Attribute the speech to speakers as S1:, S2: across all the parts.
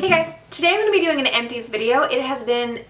S1: Hey guys, today I'm going to be doing an Empties video. It has been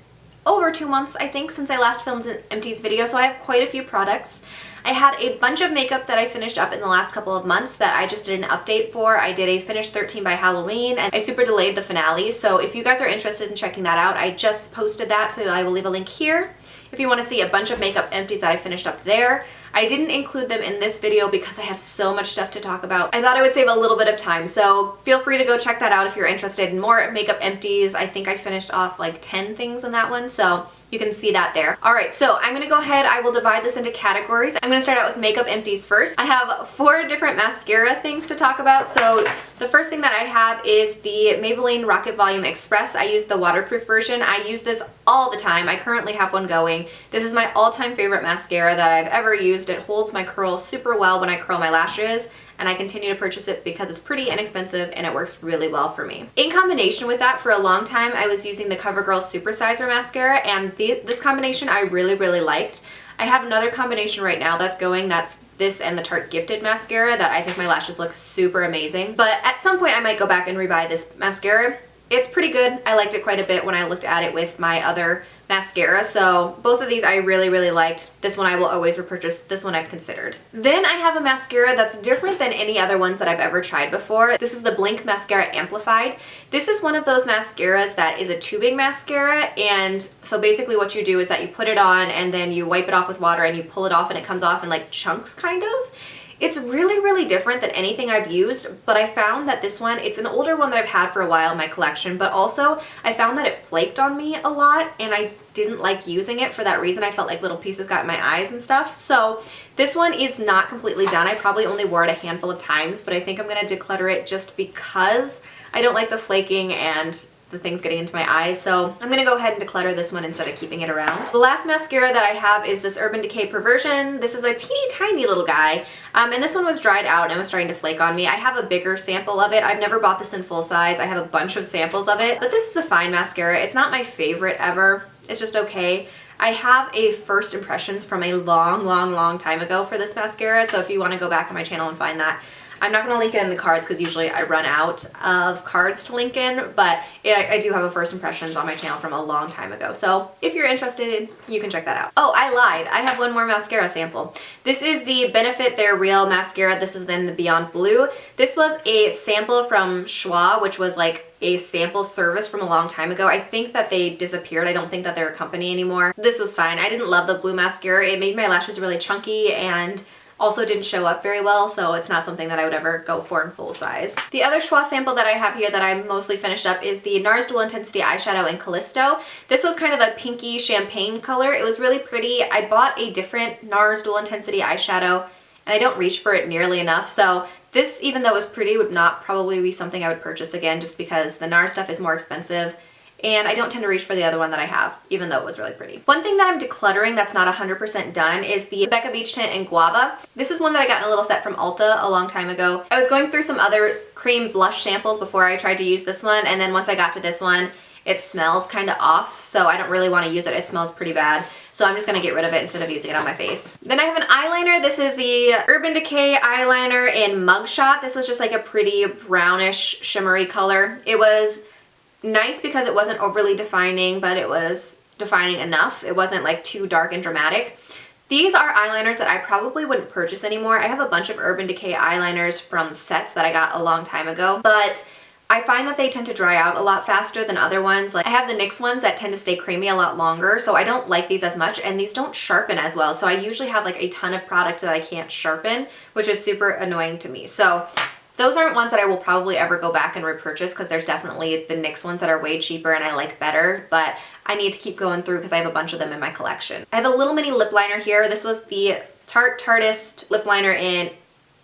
S1: over 2 months, I think, since I last filmed an Empties video, so I have quite a few products. I had a bunch of makeup that I finished up in the last couple of months that I just did an update for. I did a Finish 13 by Halloween, and I super delayed the finale, so if you guys are interested in checking that out, I just posted that, so I will leave a link here if you want to see a bunch of makeup empties that I finished up there. I didn't include them in this video because I have so much stuff to talk about. I thought I would save a little bit of time, so feel free to go check that out if you're interested in more makeup empties. I think I finished off like 10 things in that one, so you can see that there. Alright, so I'm gonna go ahead, I will divide this into categories. I'm gonna start out with makeup empties first. I have 4 different mascara things to talk about. So the first thing that I have is the Maybelline Rocket Volume Express. I use the waterproof version. I use this all the time. I currently have one going. This is my all-time favorite mascara that I've ever used. It holds my curls super well when I curl my lashes, and I continue to purchase it because it's pretty inexpensive and it works really well for me. In combination with that, for a long time I was using the CoverGirl Supersizer mascara, and this combination I really liked. I have another combination right now that's going, that's this and the Tarte Gifted mascara that I think my lashes look super amazing. But at some point I might go back and rebuy this mascara. It's pretty good. I liked it quite a bit when I looked at it with my other mascara, so both of these I really liked. This one I will always repurchase. This one I've considered. Then I have a mascara that's different than any other ones that I've ever tried before. This is the Blink Mascara Amplified. This is one of those mascaras that is a tubing mascara, and so basically what you do is that you put it on and then you wipe it off with water and you pull it off and it comes off in like chunks kind of. It's really different than anything I've used, but I found that this one, it's an older one that I've had for a while in my collection, but also I found that it flaked on me a lot and I didn't like using it for that reason. I felt like little pieces got in my eyes and stuff. So this one is not completely done. I probably only wore it a handful of times, but I think I'm going to declutter it just because I don't like the flaking and the things getting into my eyes, so I'm gonna go ahead and declutter this one instead of keeping it around. The last mascara that I have is this Urban Decay Perversion. This is a teeny tiny little guy, and this one was dried out and it was starting to flake on me. I have a bigger sample of it. I've never bought this in full size. I have a bunch of samples of it, but this is a fine mascara. It's not my favorite ever. It's just okay. I have a first impressions from a long time ago for this mascara, so if you want to go back on my channel and find that, I'm not going to link it in the cards because usually I run out of cards to link in, but I do have a first impressions on my channel from a long time ago. So if you're interested, you can check that out. Oh, I lied. I have one more mascara sample. This is the Benefit They're Real mascara. This is then the Beyond Blue. This was a sample from Schwa, which was like a sample service from a long time ago. I think that they disappeared. I don't think that they're a company anymore. This was fine. I didn't love the blue mascara. It made my lashes really chunky and also didn't show up very well, so it's not something that I would ever go for in full size. The other Schwa sample that I have here that I'm mostly finished up is the NARS Dual Intensity Eyeshadow in Callisto. This was kind of a pinky champagne color. It was really pretty. I bought a different NARS Dual Intensity eyeshadow and I don't reach for it nearly enough, so this, even though it was pretty, would not probably be something I would purchase again just because the NARS stuff is more expensive. And I don't tend to reach for the other one that I have, even though it was really pretty. One thing that I'm decluttering that's not 100% done is the Becca Beach Tint in Guava. This is one that I got in a little set from Ulta a long time ago. I was going through some other cream blush samples before I tried to use this one, and then once I got to this one, it smells kind of off, so I don't really want to use it. It smells pretty bad, so I'm just going to get rid of it instead of using it on my face. Then I have an eyeliner. This is the Urban Decay eyeliner in Mugshot. This was just like a pretty brownish shimmery color. It was nice because it wasn't overly defining, but it was defining enough. It wasn't like too dark and dramatic. These are eyeliners that I probably wouldn't purchase anymore. I have a bunch of Urban Decay eyeliners from sets that I got a long time ago, but I find that they tend to dry out a lot faster than other ones. Like I have the NYX ones that tend to stay creamy a lot longer, so I don't like these as much, and these don't sharpen as well. So I usually have like a ton of product that I can't sharpen, which is super annoying to me. So those aren't ones that I will probably ever go back and repurchase because there's definitely the NYX ones that are way cheaper and I like better, but I need to keep going through because I have a bunch of them in my collection. I have a little mini lip liner here. This was the Tarte Tartist lip liner in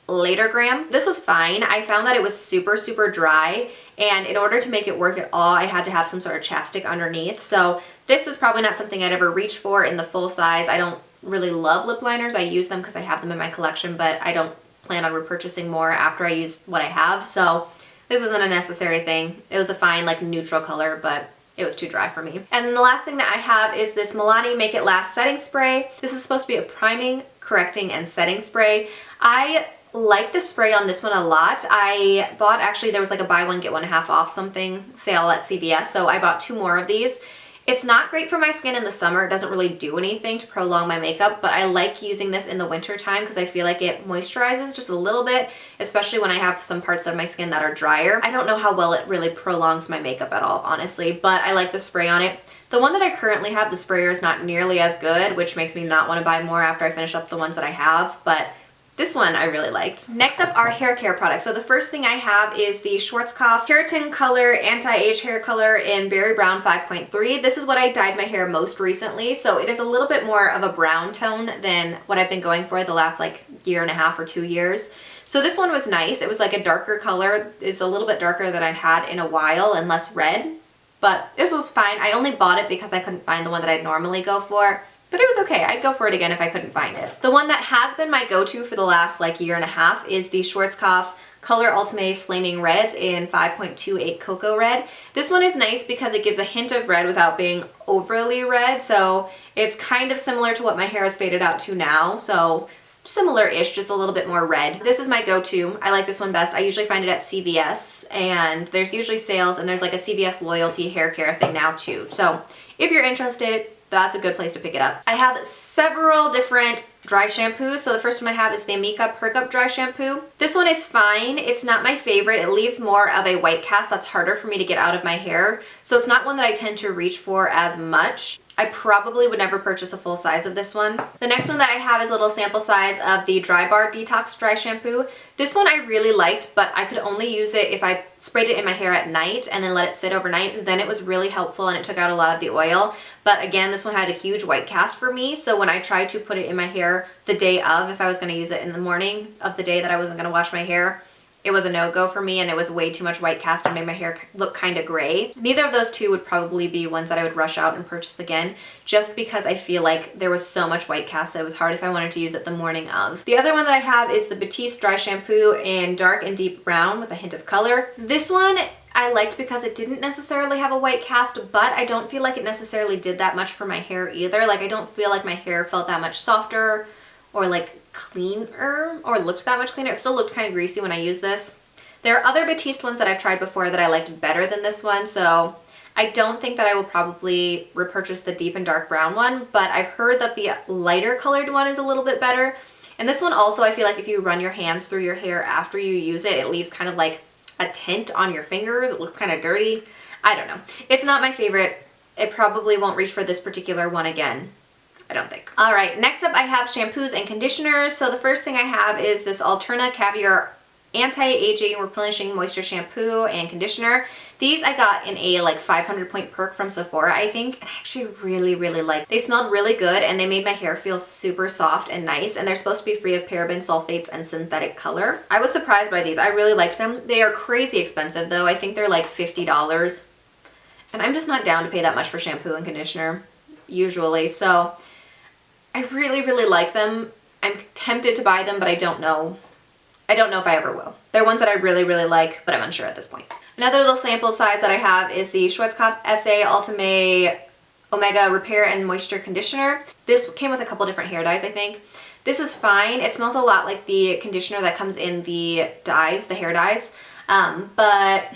S1: Latergram. This was fine. I found that it was super dry, and in order to make it work at all, I had to have some sort of chapstick underneath. So this is probably not something I'd ever reach for in the full size. I don't really love lip liners. I use them because I have them in my collection, but I don't plan on repurchasing more after I use what I have, so this isn't a necessary thing. It was a fine like neutral color, but it was too dry for me. And then the last thing that I have is this Milani Make It Last setting spray. This is supposed to be a priming, correcting, and setting spray. I like the spray on this one a lot. I bought, actually there was like a buy one get one half off something sale at CVS, so I bought 2 more of these. It's not great for my skin in the summer. It doesn't really do anything to prolong my makeup, but I like using this in the winter time because I feel like it moisturizes just a little bit, especially when I have some parts of my skin that are drier. I don't know how well it really prolongs my makeup at all, honestly, but I like the spray on it. The one that I currently have, the sprayer, is not nearly as good, which makes me not want to buy more after I finish up the ones that I have, but this one I really liked. Next up are hair care products. So the first thing I have is the Schwarzkopf Keratin Color Anti-Age Hair Color in Berry Brown 5.3. This is what I dyed my hair most recently, so it is a little bit more of a brown tone than what I've been going for the last like 1.5 or 2 years. So this one was nice. It was like a darker color. It's a little bit darker than I'd had in a while and less red, but this was fine. I only bought it because I couldn't find the one that I'd normally go for. But it was okay. I'd go for it again if I couldn't find it. The one that has been my go-to for the last like 1.5 years is the Schwarzkopf Color Ultimate Flaming Reds in 5.28 Cocoa Red. This one is nice because it gives a hint of red without being overly red, so it's kind of similar to what my hair is faded out to now, so similar-ish, just a little bit more red. This is my go-to. I like this one best. I usually find it at CVS, and there's usually sales, and there's like a CVS loyalty hair care thing now too. So if you're interested, that's a good place to pick it up. I have several different dry shampoos. So the first one I have is the Amika Perk Up Dry Shampoo. This one is fine. It's not my favorite. It leaves more of a white cast that's harder for me to get out of my hair. So it's not one that I tend to reach for as much. I probably would never purchase a full size of this one. The next one that I have is a little sample size of the Dry Bar Detox Dry Shampoo. This one I really liked, but I could only use it if I sprayed it in my hair at night and then let it sit overnight. Then it was really helpful and it took out a lot of the oil. But again, this one had a huge white cast for me, so when I tried to put it in my hair the day of, if I was going to use it in the morning of the day that I wasn't going to wash my hair, it was a no-go for me, and it was way too much white cast and made my hair look kind of gray. Neither of those two would probably be ones that I would rush out and purchase again, just because I feel like there was so much white cast that it was hard if I wanted to use it the morning of. The other one that I have is the Batiste Dry Shampoo in Dark and Deep Brown with a hint of color. This one I liked because it didn't necessarily have a white cast, but I don't feel like it necessarily did that much for my hair either. Like, I don't feel like my hair felt that much softer or like cleaner or looked that much cleaner. It still looked kind of greasy when I used this. There are other Batiste ones that I've tried before that I liked better than this one, so I don't think that I will probably repurchase the deep and dark brown one, but I've heard that the lighter colored one is a little bit better. And this one also, I feel like if you run your hands through your hair after you use it, it leaves kind of like a tint on your fingers. It looks kind of dirty. I don't know. It's not my favorite. It probably won't reach for this particular one again, I don't think. All right, next up I have shampoos and conditioners. So the first thing I have is this Alterna Caviar Anti-Aging Replenishing Moisture Shampoo and Conditioner. These I got in a like 500-point perk from Sephora, I think, and I actually really like. They smelled really good and they made my hair feel super soft and nice, and they're supposed to be free of paraben, sulfates, and synthetic color. I was surprised by these. I really liked them. They are crazy expensive though. I think they're like $50, and I'm just not down to pay that much for shampoo and conditioner usually, so I really like them. I'm tempted to buy them, but I don't know if I ever will. They're ones that I really like, but I'm unsure at this point. Another little sample size that I have is the Schwarzkopf SA Ultimate Omega Repair and Moisture Conditioner. This came with a couple different hair dyes, I think. This is fine. It smells a lot like the conditioner that comes in the dyes, the hair dyes, but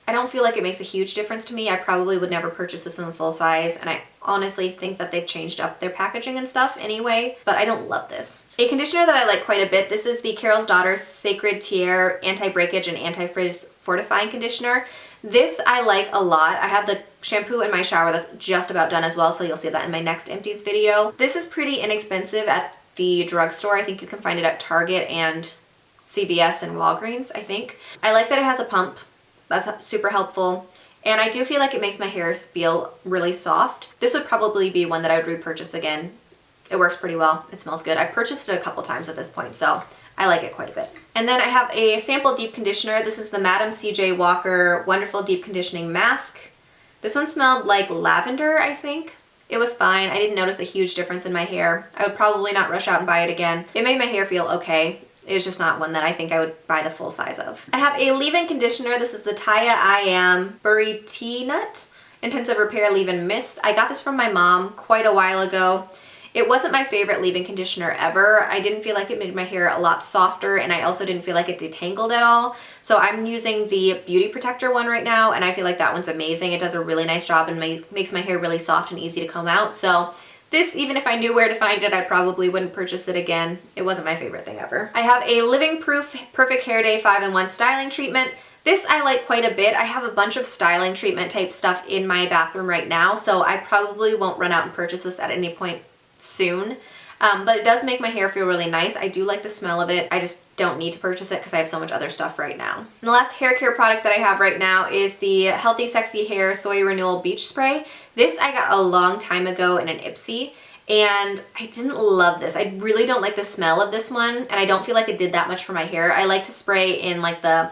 S1: I don't feel like it makes a huge difference to me. I probably would never purchase this in the full size, and I honestly think that they've changed up their packaging and stuff anyway, but I don't love this. A conditioner that I like quite a bit, this is the Carol's Daughter Sacred Tiare Anti-Breakage and Anti-Frizz Fortifying Conditioner. This I like a lot. I have the shampoo in my shower that's just about done as well, so you'll see that in my next Empties video. This is pretty inexpensive at the drugstore. I think you can find it at Target and CVS and Walgreens, I think. I like that it has a pump. That's super helpful. And I do feel like it makes my hair feel really soft. This would probably be one that I would repurchase again. It works pretty well. It smells good. I've purchased it a couple times at this point, so I like it quite a bit. And then I have a sample deep conditioner. This is the Madam CJ Walker Wonderful Deep Conditioning Mask. This one smelled like lavender, I think. It was fine. I didn't notice a huge difference in my hair. I would probably not rush out and buy it again. It made my hair feel okay. It was just not one that I think I would buy the full size of. I have a leave-in conditioner. This is the Taya I Am Burry Tea Nut Intensive Repair Leave-In Mist. I got this from my mom quite a while ago. It wasn't my favorite leave-in conditioner ever. I didn't feel like it made my hair a lot softer, and I also didn't feel like it detangled at all. So I'm using the Beauty Protector one right now, and I feel like that one's amazing. It does a really nice job and makes my hair really soft and easy to comb out. So this, even if I knew where to find it, I probably wouldn't purchase it again. It wasn't my favorite thing ever. I have a Living Proof Perfect Hair Day 5-in-1 styling treatment. This I like quite a bit. I have a bunch of styling treatment type stuff in my bathroom right now, so I probably won't run out and purchase this at any point soon. But it does make my hair feel really nice. I do like the smell of it. I just don't need to purchase it because I have so much other stuff right now. And the last hair care product that I have right now is the Healthy Sexy Hair Soy Renewal Beach Spray. This I got a long time ago in an Ipsy, and I didn't love this. I really don't like the smell of this one, and I don't feel like it did that much for my hair. I like to spray in like the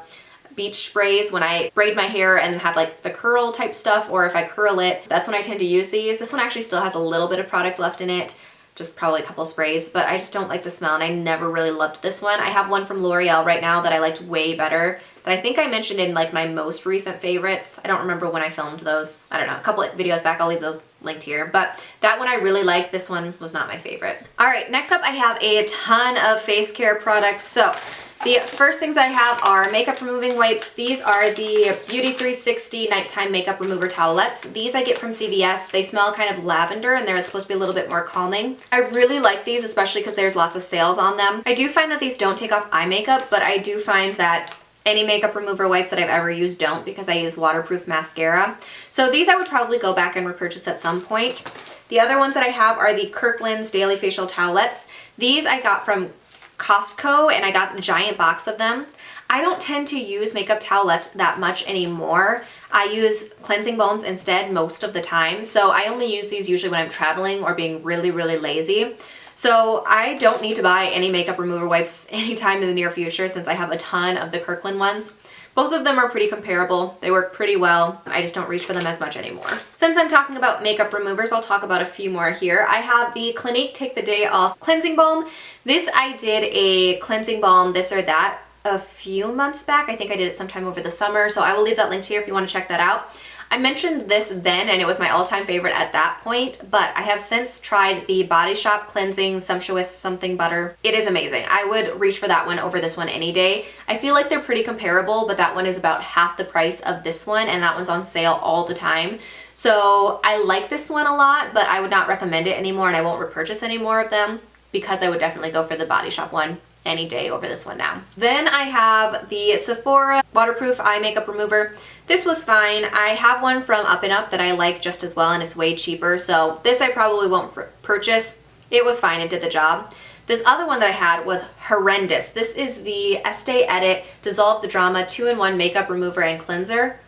S1: beach sprays when I braid my hair and have like the curl type stuff, or if I curl it, that's when I tend to use these. This one actually still has a little bit of product left in it, just probably a couple sprays, but I just don't like the smell, and I never really loved this one. I have one from L'Oreal right now that I liked way better, that I think I mentioned in like my most recent favorites. I don't remember when I filmed those. I don't know, a couple of videos back. I'll leave those linked here, but that one I really liked. This one was not my favorite. All right, next up I have a ton of face care products. So the first things I have are makeup removing wipes. These are the Beauty 360 Nighttime Makeup Remover Towelettes. These I get from CVS. They smell kind of lavender, and they're supposed to be a little bit more calming. I really like these, especially because there's lots of sales on them. I do find that these don't take off eye makeup, but I do find that any makeup remover wipes that I've ever used don't, because I use waterproof mascara. So these I would probably go back and repurchase at some point. The other ones that I have are the Kirkland's Daily Facial Towelettes. These I got from Costco, and I got a giant box of them. I don't tend to use makeup towelettes that much anymore. I use cleansing balms instead most of the time. So I only use these usually when I'm traveling or being really, really lazy. So I don't need to buy any makeup remover wipes anytime in the near future, since I have a ton of the Kirkland ones. Both of them are pretty comparable. They work pretty well. I just don't reach for them as much anymore. Since I'm talking about makeup removers, I'll talk about a few more here. I have the Clinique Take the Day Off Cleansing Balm. This I did a cleansing balm, this or that, a few months back. I think I did it sometime over the summer, so I will leave that linked here if you want to check that out. I mentioned this then, and it was my all-time favorite at that point, but I have since tried the Body Shop Cleansing Sumptuous Something Butter. It is amazing. I would reach for that one over this one any day. I feel like they're pretty comparable, but that one is about half the price of this one, and that one's on sale all the time. So I like this one a lot, but I would not recommend it anymore, and I won't repurchase any more of them, because I would definitely go for the Body Shop one any day over this one now. Then I have the Sephora Waterproof Eye Makeup Remover. This was fine. I have one from Up & Up that I like just as well, and it's way cheaper, so this I probably won't purchase. It was fine, it did the job. This other one that I had was horrendous. This is the Estee Edit Dissolve the Drama 2-in-1 Makeup Remover and Cleanser.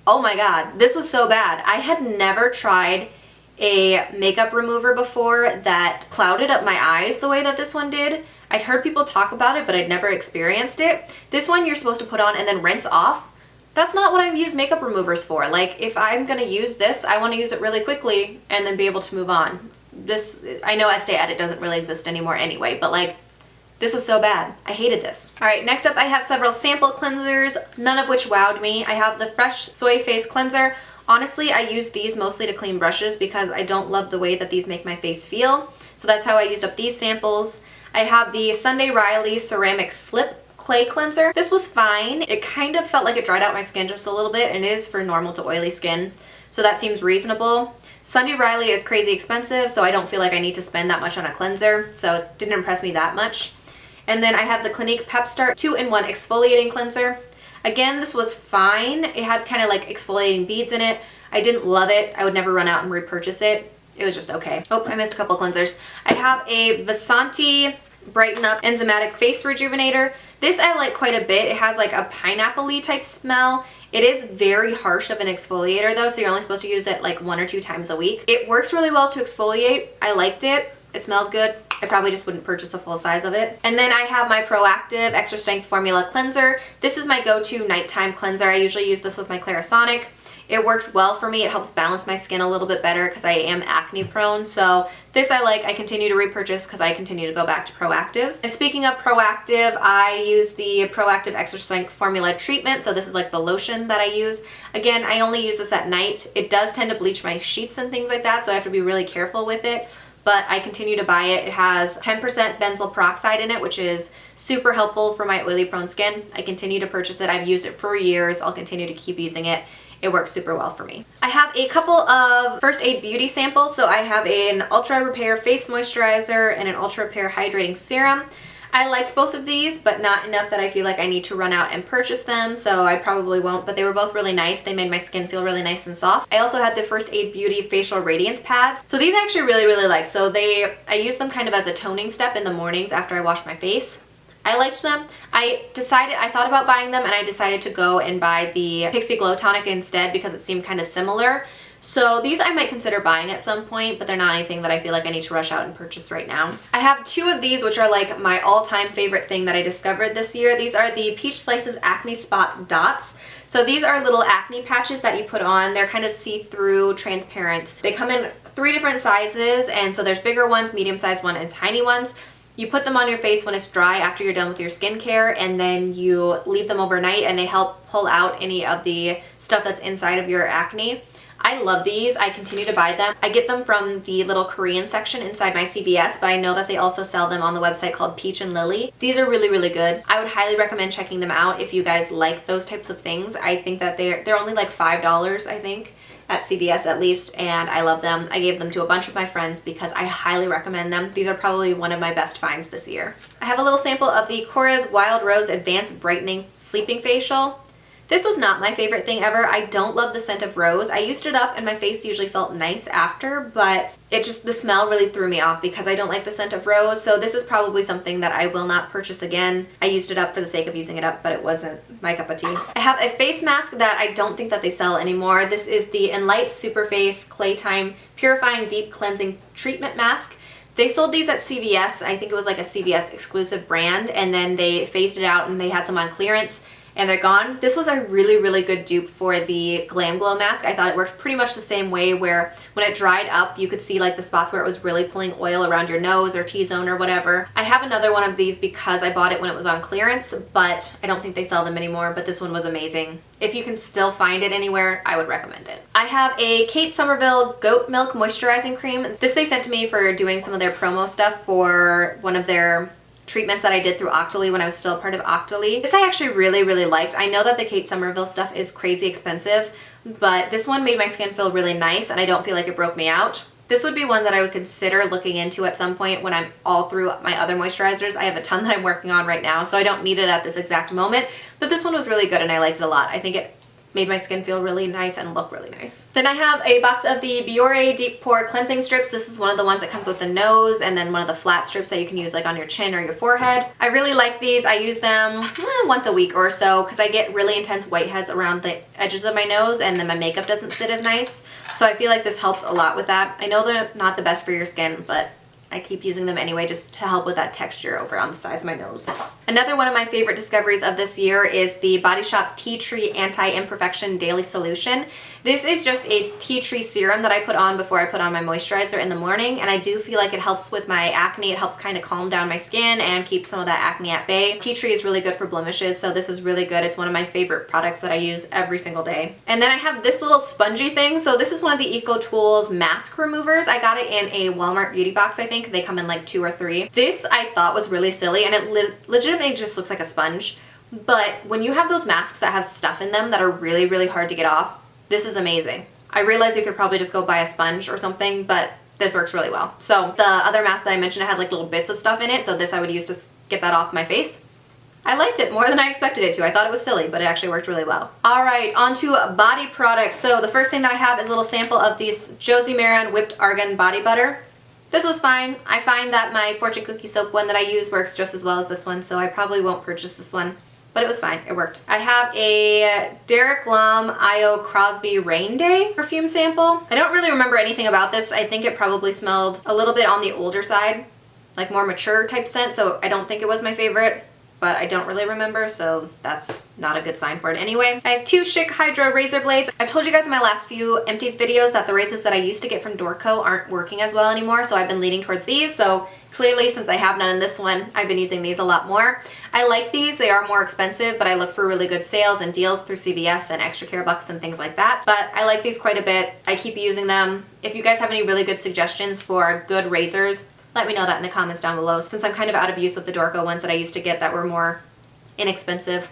S1: Oh my god, this was so bad. I had never tried a makeup remover before that clouded up my eyes the way that this one did. I'd heard people talk about it, but I'd never experienced it. This one you're supposed to put on and then rinse off. That's not what I've used makeup removers for. Like, if I'm gonna use this, I wanna use it really quickly and then be able to move on. This, I know Estee Edit doesn't really exist anymore anyway, but like, this was so bad. I hated this. All right, next up I have several sample cleansers, none of which wowed me. I have the Fresh Soy Face Cleanser. Honestly, I use these mostly to clean brushes because I don't love the way that these make my face feel. So that's how I used up these samples. I have the Sunday Riley Ceramic Slip Clay Cleanser. This was fine. It kind of felt like it dried out my skin just a little bit, and it is for normal to oily skin, so that seems reasonable. Sunday Riley is crazy expensive, so I don't feel like I need to spend that much on a cleanser, so it didn't impress me that much. And then I have the Clinique Pep Start 2-in-1 Exfoliating Cleanser. Again, this was fine. It had kind of like exfoliating beads in it. I didn't love it. I would never run out and repurchase it. It was just okay. Oh, I missed a couple cleansers. I have a Vasanti Brighten Up Enzymatic Face Rejuvenator. This I like quite a bit. It has like a pineapple-y type smell. It is very harsh of an exfoliator though, so you're only supposed to use it like 1 or 2 times a week. It works really well to exfoliate. I liked it. It smelled good. I probably just wouldn't purchase a full size of it. And then I have my Proactive Extra Strength Formula Cleanser. This is my go-to nighttime cleanser. I usually use this with my Clarisonic. It works well for me. It helps balance my skin a little bit better because I am acne prone. So this I like. I continue to repurchase because I continue to go back to Proactive. And speaking of Proactive, I use the Proactive Extra Strength Formula Treatment. So this is like the lotion that I use. Again, I only use this at night. It does tend to bleach my sheets and things like that, so I have to be really careful with it. but I continue to buy it. It has 10% benzoyl peroxide in it, which is super helpful for my oily prone skin. I continue to purchase it. I've used it for years. I'll continue to keep using it. It works super well for me. I have a couple of First Aid Beauty samples. So I have an Ultra Repair Face Moisturizer and an Ultra Repair Hydrating Serum. I liked both of these, but not enough that I feel like I need to run out and purchase them, so I probably won't, but they were both really nice. They made my skin feel really nice and soft. I also had the First Aid Beauty Facial Radiance Pads. So these I actually really liked. So I use them kind of as a toning step in the mornings after I wash my face. I liked them. I thought about buying them, and I decided to go and buy the Pixi Glow Tonic instead because it seemed kind of similar. So these I might consider buying at some point, but they're not anything that I feel like I need to rush out and purchase right now. I have two of these, which are like my all-time favorite thing that I discovered this year. These are the Peach Slices Acne Spot Dots. So these are little acne patches that you put on. They're kind of see-through, transparent. They come in 3 different sizes, and so there's bigger ones, medium-sized ones, and tiny ones. You put them on your face when it's dry after you're done with your skincare, and then you leave them overnight, and they help pull out any of the stuff that's inside of your acne. I love these. I continue to buy them. I get them from the little Korean section inside my CVS, but I know that they also sell them on the website called Peach and Lily. These are really good. I would highly recommend checking them out if you guys like those types of things. I think that they're only like $5, I think, at CVS at least, and I love them. I gave them to a bunch of my friends because I highly recommend them. These are probably one of my best finds this year. I have a little sample of the Korres Wild Rose Advanced Brightening Sleeping Facial. This was not my favorite thing ever. I don't love the scent of rose. I used it up and my face usually felt nice after, but the smell really threw me off because I don't like the scent of rose. So this is probably something that I will not purchase again. I used it up for the sake of using it up, but it wasn't my cup of tea. I have a face mask that I don't think that they sell anymore. This is the Enlight Superface Claytime Purifying Deep Cleansing Treatment Mask. They sold these at CVS. I think it was like a CVS exclusive brand, and then they phased it out and they had some on clearance, and they're gone. This was a really good dupe for the Glam Glow mask. I thought it worked pretty much the same way, where when it dried up, you could see like the spots where it was really pulling oil around your nose or T-zone or whatever. I have another one of these because I bought it when it was on clearance, but I don't think they sell them anymore, but this one was amazing. If you can still find it anywhere, I would recommend it. I have a Kate Somerville Goat Milk Moisturizing Cream. This they sent to me for doing some of their promo stuff for one of their treatments that I did through Octoly when I was still a part of Octoly. This I actually really liked. I know that the Kate Somerville stuff is crazy expensive, but this one made my skin feel really nice and I don't feel like it broke me out. This would be one that I would consider looking into at some point when I'm all through my other moisturizers. I have a ton that I'm working on right now, so I don't need it at this exact moment, but this one was really good and I liked it a lot. I think it made my skin feel really nice and look really nice. Then I have a box of the Biore Deep Pore Cleansing Strips. This is one of the ones that comes with the nose, and then one of the flat strips that you can use like on your chin or your forehead. I really like these. I use them once a week or so because I get really intense whiteheads around the edges of my nose, and then my makeup doesn't sit as nice. So I feel like this helps a lot with that. I know they're not the best for your skin, but I keep using them anyway just to help with that texture over on the sides of my nose. Another one of my favorite discoveries of this year is the Body Shop Tea Tree Anti-Imperfection Daily Solution. This is just a tea tree serum that I put on before I put on my moisturizer in the morning, and I do feel like it helps with my acne. It helps kind of calm down my skin and keep some of that acne at bay. Tea tree is really good for blemishes, so this is really good. It's one of my favorite products that I use every single day. And then I have this little spongy thing. So this is one of the Eco Tools mask removers. I got it in a Walmart beauty box, I think. They come in like 2 or 3. This I thought was really silly, and it legitimately just looks like a sponge. But when you have those masks that have stuff in them that are really hard to get off, this is amazing. I realize you could probably just go buy a sponge or something, but this works really well. So the other mask that I mentioned, it had like little bits of stuff in it, so this I would use to get that off my face. I liked it more than I expected it to. I thought it was silly, but it actually worked really well. All right, on to body products. So the first thing that I have is a little sample of this Josie Maran Whipped Argan Body Butter. This was fine. I find that my Fortune Cookie Soap one that I use works just as well as this one, so I probably won't purchase this one. But it was fine. It worked. I have a Derek Lum I.O. Crosby Rain Day perfume sample. I don't really remember anything about this. I think it probably smelled a little bit on the older side, like more mature type scent, so I don't think it was my favorite. but I don't really remember, so that's not a good sign for it anyway. I have two Schick Hydra razor blades. I've told you guys in my last few Empties videos that the razors that I used to get from Dorco aren't working as well anymore, so I've been leaning towards these. So clearly, since I have none in this one, I've been using these a lot more. I like these. They are more expensive, but I look for really good sales and deals through CVS and Extra Care Bucks and things like that. But I like these quite a bit. I keep using them. If you guys have any really good suggestions for good razors, let me know that in the comments down below, since I'm kind of out of use with the Dorco ones that I used to get that were more inexpensive.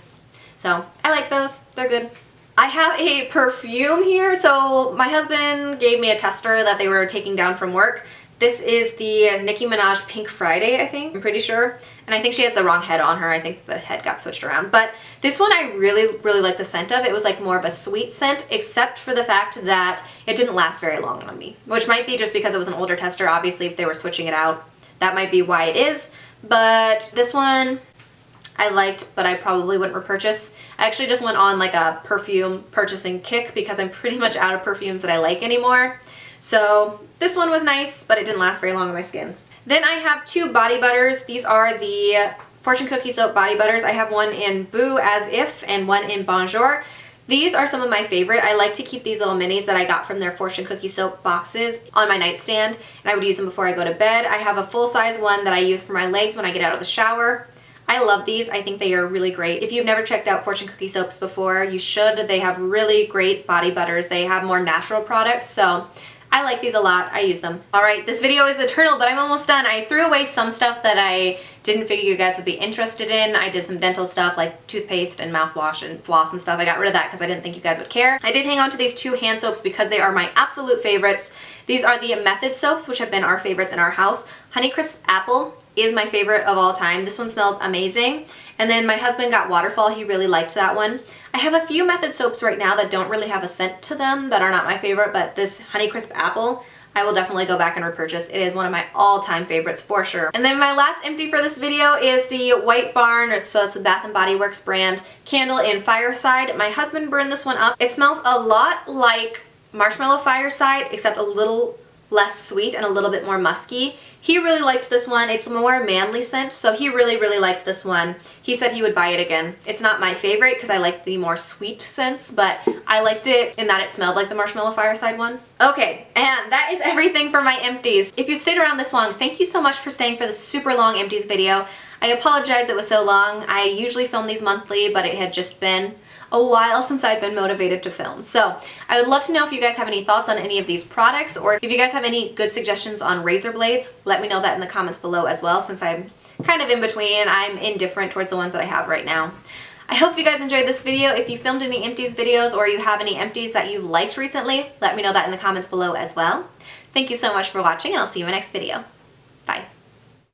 S1: So I like those. They're good. I have a perfume here. So my husband gave me a tester that they were taking down from work. This is the Nicki Minaj Pink Friday, I think. I'm pretty sure. And I think she has the wrong head on her. I think the head got switched around. But this one I really, really like the scent of. It was like more of a sweet scent, except for the fact that it didn't last very long on me. Which might be just because it was an older tester. Obviously, if they were switching it out, that might be why it is. But this one I liked, but I probably wouldn't repurchase. I actually just went on like a perfume purchasing kick because I'm pretty much out of perfumes that I like anymore. So this one was nice, but it didn't last very long on my skin. Then I have two body butters. These are the Fortune Cookie Soap body butters. I have one in Boo As If and one in Bonjour. These are some of my favorite. I like to keep these little minis that I got from their Fortune Cookie Soap boxes on my nightstand, and I would use them before I go to bed. I have a full-size one that I use for my legs when I get out of the shower. I love these. I think they are really great. If you've never checked out Fortune Cookie Soaps before, you should. They have really great body butters. They have more natural products, so I like these a lot. I use them. All right, this video is eternal, but I'm almost done. I threw away some stuff that I didn't figure you guys would be interested in. I did some dental stuff like toothpaste and mouthwash and floss and stuff. I got rid of that because I didn't think you guys would care. I did hang on to these two hand soaps because they are my absolute favorites. These are the Method soaps, which have been our favorites in our house. Honeycrisp Apple is my favorite of all time. This one smells amazing. And then my husband got Waterfall. He really liked that one. I have a few Method soaps right now that don't really have a scent to them that are not my favorite, but this Honeycrisp Apple, I will definitely go back and repurchase. It is one of my all-time favorites for sure. And then my last empty for this video is the White Barn, so it's a Bath & Body Works brand, candle in Fireside. My husband burned this one up. It smells a lot like Marshmallow Fireside, except a little less sweet and a little bit more musky. He really liked this one. It's a more manly scent, so he really, really liked this one. He said he would buy it again. It's not my favorite because I like the more sweet scents, but I liked it in that it smelled like the Marshmallow Fireside one. Okay, and that is everything for my empties. If you stayed around this long, thank you so much for staying for this super long empties video. I apologize it was so long. I usually film these monthly, but it had just been a while since I've been motivated to film. So I would love to know if you guys have any thoughts on any of these products, or if you guys have any good suggestions on razor blades. Let me know that in the comments below as well, since I'm kind of in between. I'm indifferent towards the ones that I have right now. I hope you guys enjoyed this video. If you filmed any empties videos or you have any empties that you've liked recently, let me know that in the comments below as well. Thank you so much for watching, and I'll see you in my next video. Bye.